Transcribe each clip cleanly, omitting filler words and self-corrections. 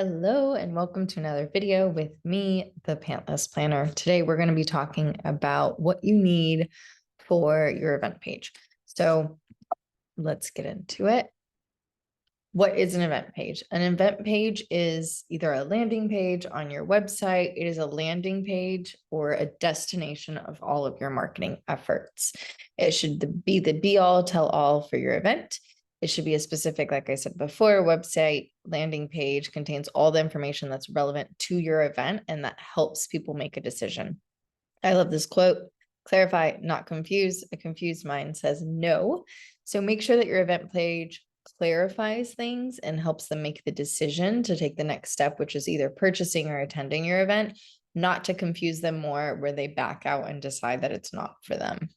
Hello and welcome to another video with me, the Pantless Planner. Today we're going to be talking about what you need for your event page. So let's get into it. What is an event page? An event page is either a landing page on your website, it is a landing page, or a destination of all of your marketing efforts. It should be the be-all, tell-all for your event. It should be a specific, like I said before, website landing page contains all the information that's relevant to your event and that helps people make a decision. I love this quote: clarify, not confuse. A confused mind says no. So make sure that your event page clarifies things and helps them make the decision to take the next step, which is either purchasing or attending your event, not to confuse them more where they back out and decide that it's not for them.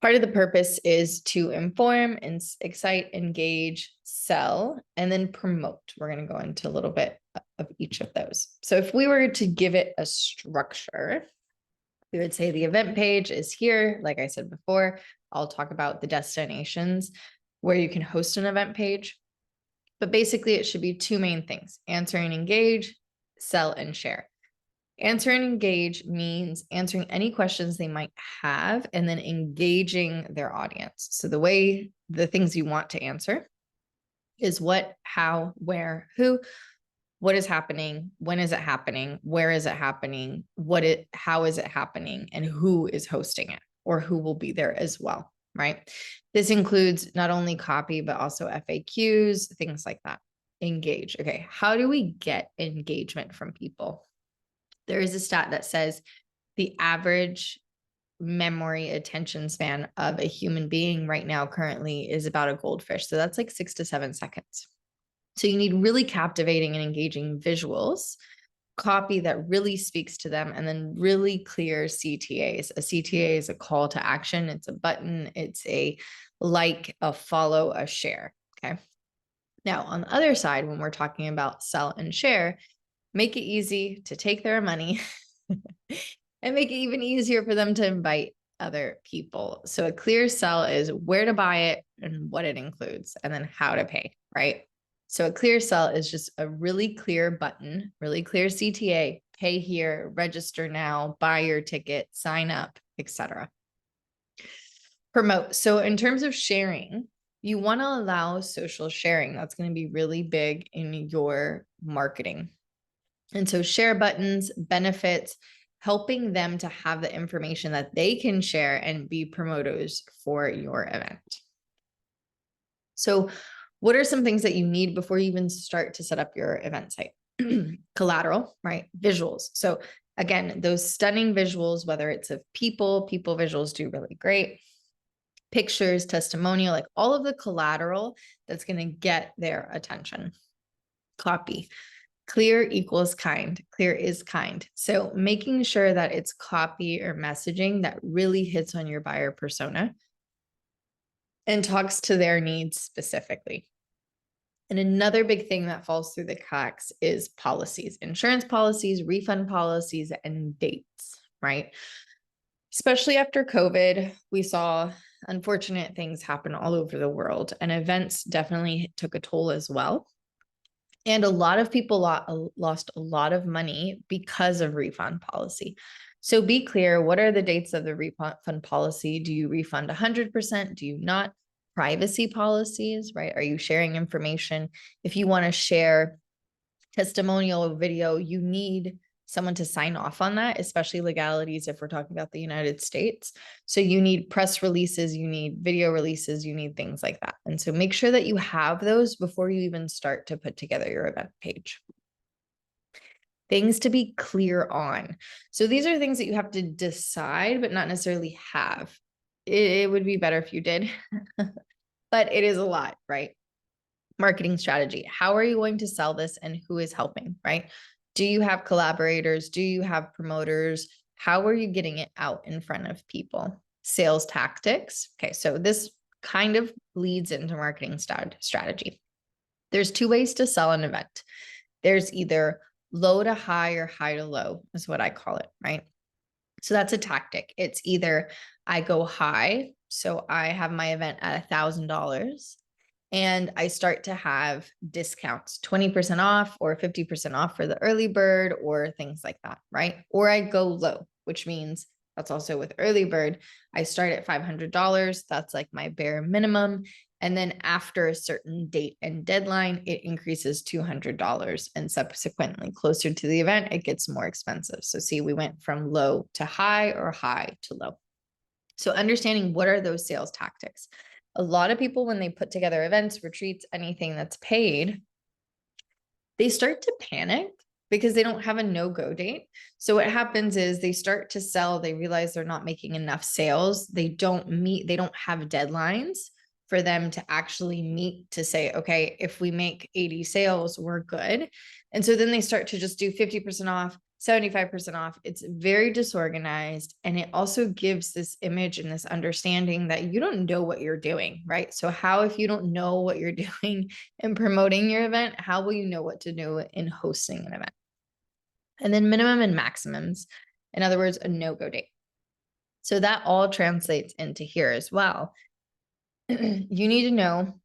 Part of the purpose is to inform, excite, engage, sell, and then promote. We're going to go into a little bit of each of those. So if we were to give it a structure, we would say the event page is here. Like I said before, I'll talk about the destinations where you can host an event page. But basically, it should be two main things: answer and engage, sell and share. Answer and engage means answering any questions they might have and then engaging their audience. So the things you want to answer is what, how, where, who, what is happening, when is it happening, where is it happening, how is it happening, and who is hosting it or who will be there as well, right? This includes not only copy, but also FAQs, things like that. Engage. Okay, how do we get engagement from people? There is a stat that says the average memory attention span of a human being right now currently is about a goldfish. So that's like 6 to 7 seconds. So you need really captivating and engaging visuals, copy that really speaks to them, and then really clear CTAs. A CTA is a call to action. It's a button. It's a like, a follow, a share. Okay. Now, on the other side, when we're talking about sell and share, make it easy to take their money and make it even easier for them to invite other people. So a clear sell is where to buy it and what it includes, and then how to pay, right? So a clear sell is just a really clear button, really clear CTA: pay here, register now, buy your ticket, sign up, etc. Promote. So in terms of sharing, you want to allow social sharing. That's going to be really big in your marketing. And so share buttons, benefits, helping them to have the information that they can share and be promoters for your event. So what are some things that you need before you even start to set up your event site? Collateral, right? Visuals. So again, those stunning visuals, whether it's of people visuals do really great. Pictures, testimonial, like all of the collateral that's going to get their attention. Copy. Clear equals kind. Clear is kind. So making sure that it's copy or messaging that really hits on your buyer persona and talks to their needs specifically. And another big thing that falls through the cracks is policies, insurance policies, refund policies, and dates, right? Especially after COVID, we saw unfortunate things happen all over the world, and events definitely took a toll as well. And a lot of people lost a lot of money because of refund policy. So be clear, what are the dates of the refund policy? Do you refund 100%? Do you not? Privacy policies, right? Are you sharing information? If you want to share testimonial video, you need someone to sign off on that, especially legalities if we're talking about the United States. So you need press releases, you need video releases, you need things like that. And so make sure that you have those before you even start to put together your event page. Things to be clear on. So these are things that you have to decide, but not necessarily have. It would be better if you did, but it is a lot, right? Marketing strategy. How are you going to sell this and who is helping, right? Do you have collaborators? Do you have promoters? How are you getting it out in front of people? Sales tactics. Okay, so this kind of leads into marketing strategy. There's two ways to sell an event. There's either low to high or high to low is what I call it, right? So that's a tactic. It's either I go high, so I have my event at $1,000 and I start to have discounts, 20% off or 50% off for the early bird or things like that, right? Or I go low, which means that's also with early bird. I start at $500. That's like my bare minimum. And then after a certain date and deadline, it increases $200. And subsequently, closer to the event, it gets more expensive. So see, we went from low to high or high to low. So understanding what are those sales tactics. A lot of people, when they put together events, retreats, anything that's paid, they start to panic because they don't have a no-go date. So what happens is they start to sell, they realize they're not making enough sales. They don't have deadlines for them to actually meet to say, okay, if we make 80 sales, we're good. And so then they start to just do 50% off, 75% off. It's very disorganized. And it also gives this image and this understanding that you don't know what you're doing, right? So how, if you don't know what you're doing in promoting your event, how will you know what to do in hosting an event? And then minimum and maximums. In other words, a no-go date. So that all translates into here as well. You need to know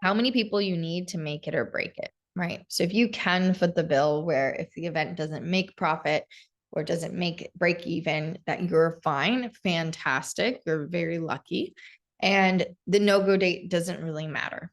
how many people you need to make it or break it, right? So if you can foot the bill where if the event doesn't make profit or doesn't break even, that you're fine, fantastic, you're very lucky. And the no-go date doesn't really matter.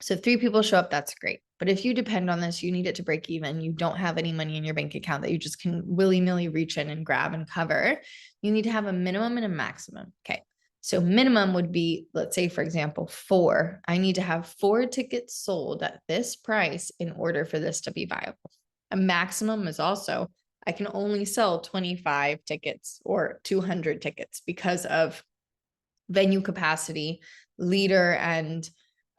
So if 3 people show up, that's great. But if you depend on this, you need it to break even, you don't have any money in your bank account that you just can willy-nilly reach in and grab and cover, you need to have a minimum and a maximum. Okay. So minimum would be, let's say, for example, 4. I need to have 4 tickets sold at this price in order for this to be viable. A maximum is also, I can only sell 25 tickets or 200 tickets because of venue capacity, leader and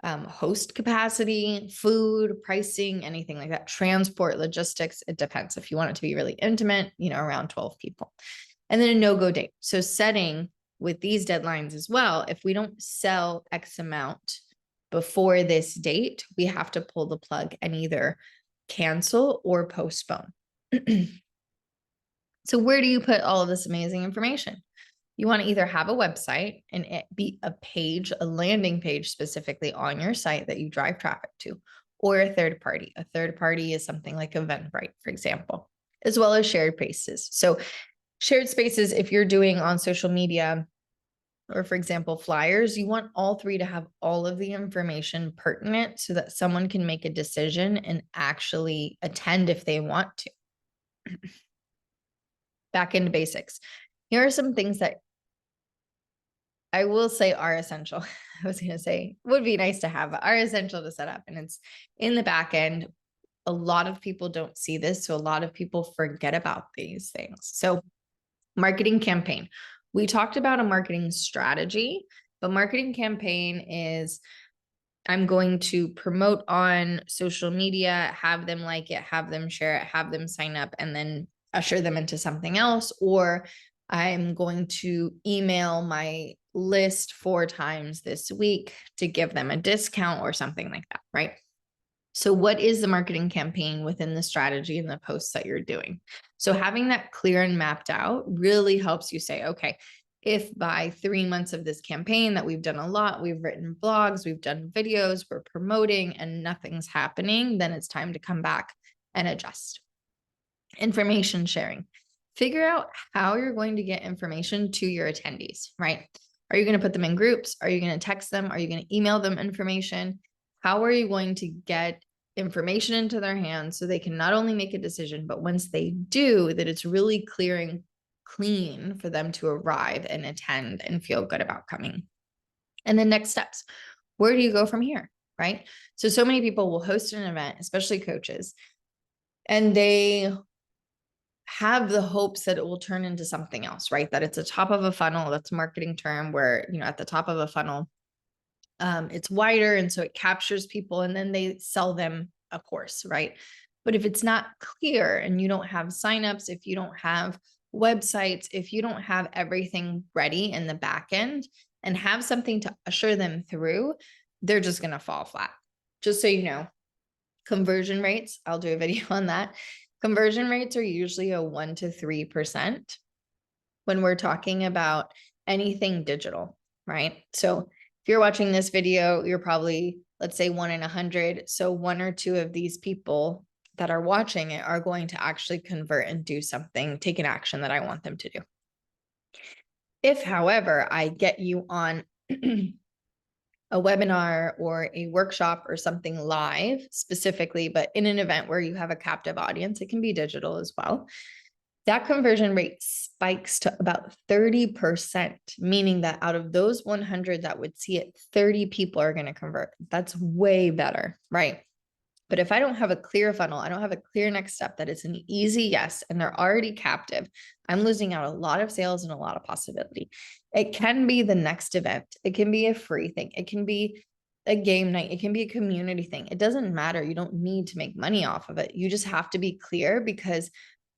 host capacity, food, pricing, anything like that, transport, logistics. It depends. If you want it to be really intimate, around 12 people. And then a no-go date. So setting with these deadlines as well, if we don't sell X amount before this date, we have to pull the plug and either cancel or postpone. So where do you put all of this amazing information? You want to either have a website and it be a landing page specifically on your site that you drive traffic to, or a third party. A third party is something like Eventbrite, for example, as well as shared spaces. So shared spaces, if you're doing on social media, or for example, flyers, you want all 3 to have all of the information pertinent so that someone can make a decision and actually attend if they want to. Back into basics. Here are some things that I will say are essential. I was going to say would be nice to have, but are essential to set up. And it's in the back end. A lot of people don't see this. So a lot of people forget about these things. So marketing campaign. We talked about a marketing strategy, but marketing campaign is I'm going to promote on social media, have them like it, have them share it, have them sign up, and then usher them into something else. Or I'm going to email my list 4 times this week to give them a discount or something like that, right? So what is the marketing campaign within the strategy and the posts that you're doing? So having that clear and mapped out really helps you say, okay, if by 3 months of this campaign that we've done a lot, we've written blogs, we've done videos, we're promoting and nothing's happening, then it's time to come back and adjust. Information sharing. Figure out how you're going to get information to your attendees, right? Are you going to put them in groups? Are you going to text them? Are you going to email them information? How are you going to get information into their hands so they can not only make a decision, but once they do, that it's really clear and clean for them to arrive and attend and feel good about coming. And then next steps. Where do you go from here, right? So many people will host an event, especially coaches, and they have the hopes that it will turn into something else, right? That it's a top of a funnel. That's a marketing term where, at the top of a funnel, it's wider. And so it captures people and then they sell them a course, right? But if it's not clear and you don't have signups, if you don't have websites, if you don't have everything ready in the back end and have something to usher them through, they're just going to fall flat. Just so you know, conversion rates, I'll do a video on that. Conversion rates are usually a 1 to 3% when we're talking about anything digital, right? So If you're watching this video, you're probably, let's say 1 in 100. So 1 or 2 of these people that are watching it are going to actually convert and do something, take an action that I want them to do. If, however, I get you on a webinar or a workshop or something live specifically, but in an event where you have a captive audience, it can be digital as well. That conversion rate spikes to about 30%, meaning that out of those 100 that would see it, 30 people are going to convert. That's way better, right? But if I don't have a clear funnel, I don't have a clear next step that it's an easy yes, and they're already captive, I'm losing out a lot of sales and a lot of possibility. It can be the next event. It can be a free thing. It can be a game night. It can be a community thing. It doesn't matter. You don't need to make money off of it. You just have to be clear, because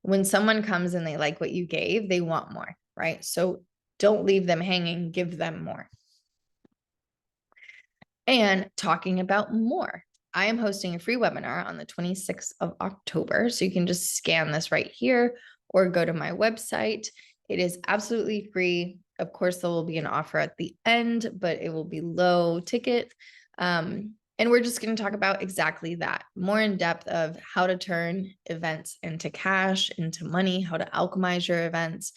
when someone comes and they like what you gave, they want more, right? So don't leave them hanging, give them more. And talking about more, I am hosting a free webinar on the 26th of October. So you can just scan this right here or go to my website. It is absolutely free. Of course, there will be an offer at the end, but it will be low ticket. And we're just going to talk about exactly that, more in depth of how to turn events into cash, into money, how to alchemize your events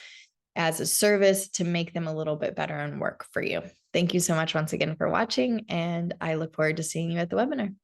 as a service to make them a little bit better and work for you. Thank you so much once again for watching, and I look forward to seeing you at the webinar.